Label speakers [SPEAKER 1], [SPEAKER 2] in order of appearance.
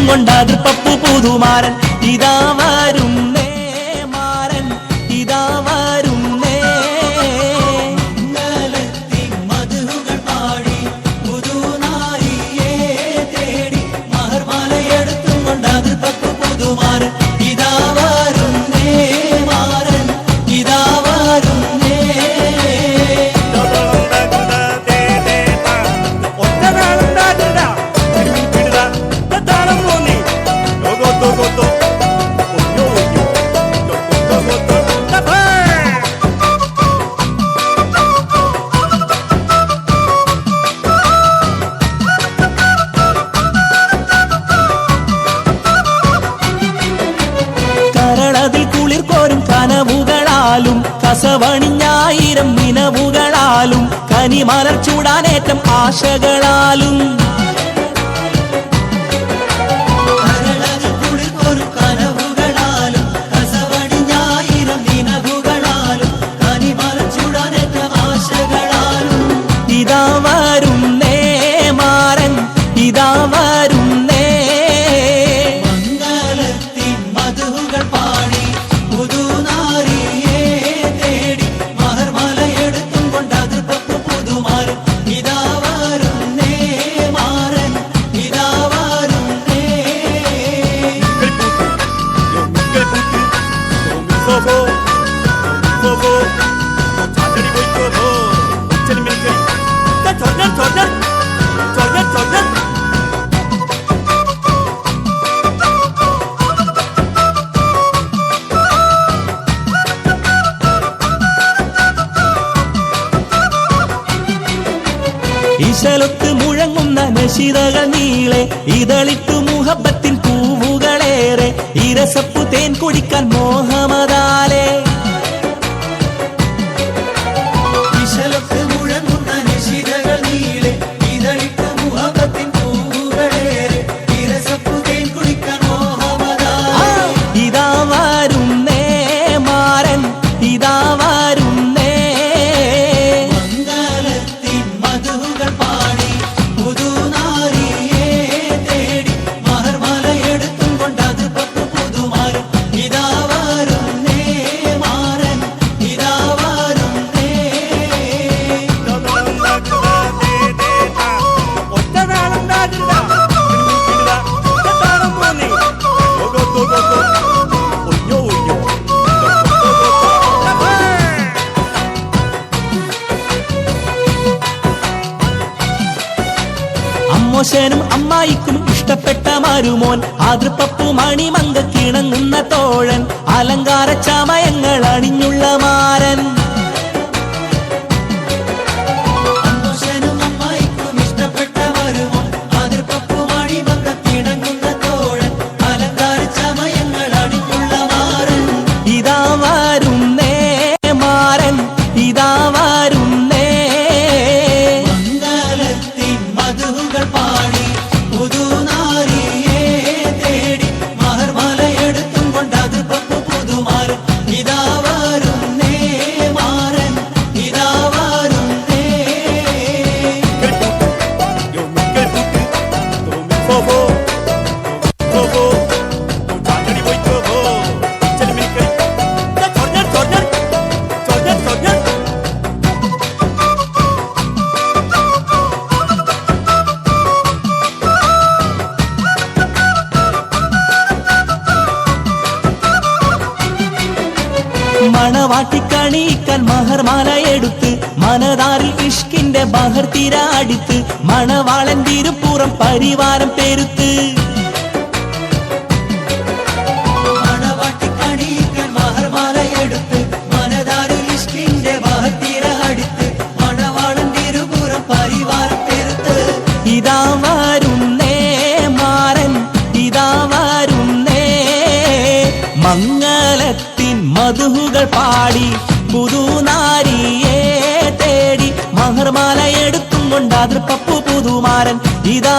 [SPEAKER 1] കൊണ്ടാതിർ പപ്പു പുതുമാരൻ ഇതാ വരുന്നേ മാരൻ ഇതാ വരുന്നേ
[SPEAKER 2] മംഗളത്തിൻ മധുകൾ പാടി പുതുനാരിയെ തേടി മഹർമാലയെടുത്തും കൊണ്ടാതിർ പപ്പു പുതുമാരൻ ഇതാ വരുന്നേ മാരൻ ഇതാ വരുന്നേ
[SPEAKER 1] കരളതിൽ കുളിർ കോരും കനവുകളാലും കസവണിഞ്ഞായിരം നിനവുകളാലും കനിമലർ ചൂടാനേറ്റം ആശകളാലും ഇതാ വരുന്നേ മാരൻ ഇതാ വരുന്നേ
[SPEAKER 2] മംഗളത്തിൻ മധുകൾ പാടി പുതുനാരിയെ തേടി മഹർമാലയെടുത്തും കൊണ്ടാതിർ പപ്പു പുതുമാരൻ ഇതാ വരുന്നേ മാരൻ ഇതാ വരുന്നേ
[SPEAKER 1] ഇശലൊത്ത് മുഴങ്ങുന്ന നശിതകൾ നീളെ ഇതളിട്ടു മുഹബത്തിൻ പൂവുകളേറെ ഇരസപ്പു തേൻ കുടിക്കാൻ മോഹമതാലേ
[SPEAKER 2] വിശലൊത്ത് മുഴങ്ങുന്ന നിശിതകൾ നീളെ ഇതളിട്ട മുഹബത്തിൻ പൂവുകളേറെ ഇരസപ്പു തേൻ കുടിക്കാൻ മോഹമതാലേ
[SPEAKER 1] ഇതാ വരുന്നേ മാരൻ ഇതാ വരുന്നേ
[SPEAKER 2] മംഗളത്തിൻ മധുകൾ പാടി പുതുനാരിയെ തേടി മഹർമാലയെടുത്തും കൊണ്ടാതിർ പപ്പു പുതുമാരൻ ഇതാ വരുന്നേ മാരൻ ഇതാ വരുന്നേ
[SPEAKER 1] അമ്മോശനും അമ്മായിക്കും ഇഷ്ടപ്പെട്ട മരുമോൻ ആതൃപ്പപ്പു മണിമങ്ക കിണങ്ങുന്ന തോഴൻ അലങ്കാര ചമയങ്ങൾ അണിഞ്ഞുള്ള മാരൻ
[SPEAKER 2] അമ്മോശനും അമ്മായിക്കും ഇഷ്ടപ്പെട്ട വരുമോ അതിർപ്പപ്പു മണിമങ്ക തിണങ്ങുന്ന തോഴൻ അലങ്കാര ചമയങ്ങൾ അണിഞ്ഞുള്ള മാരൻ
[SPEAKER 1] ഇതാ വരുന്നേ മാരൻ ഇതാ വരുന്നേ
[SPEAKER 2] മംഗളത്തിൻ മധുകൾ പാടി പുതുനാരിയെ തേടി മഹർമാലയെടുത്തും കൊണ്ടാതിർ പപ്പു പുതുമാരൻ ഇതാ വരുന്നേ മാരൻ ഇതാ വരുന്നേ
[SPEAKER 1] മണവാട്ടിക്കണിയിക്കാൻ മഹർമാല എടുത്ത് മനതാറിൽ ഇഷ്കിന്റെ ബഹർ തിരാടിത്ത് മണവാളൻ തിരുപ്പുറം പരിവാരം പെരുത്ത്
[SPEAKER 2] മണവാട്ടിക്കണിയിക്കാൻ മഹർമാലയെടുത്ത് മനതാരിൽ ഇഷ്കിന്റെ ബഹത്തിര അടിത്ത് മണവാളൻ തിരുപുറം പരിവാരം പെരുത്ത്
[SPEAKER 1] ഇതാ വരുന്നേ മാരൻ ഇതാ വരുന്നേ മംഗളത്തിൻ മധുകൾ പാടി പുതുനാരിയെ തേടി മഹർമാല എടുത്തും കൊണ്ടാതിർ പപ്പു പുതുമാരൻ ഇതാ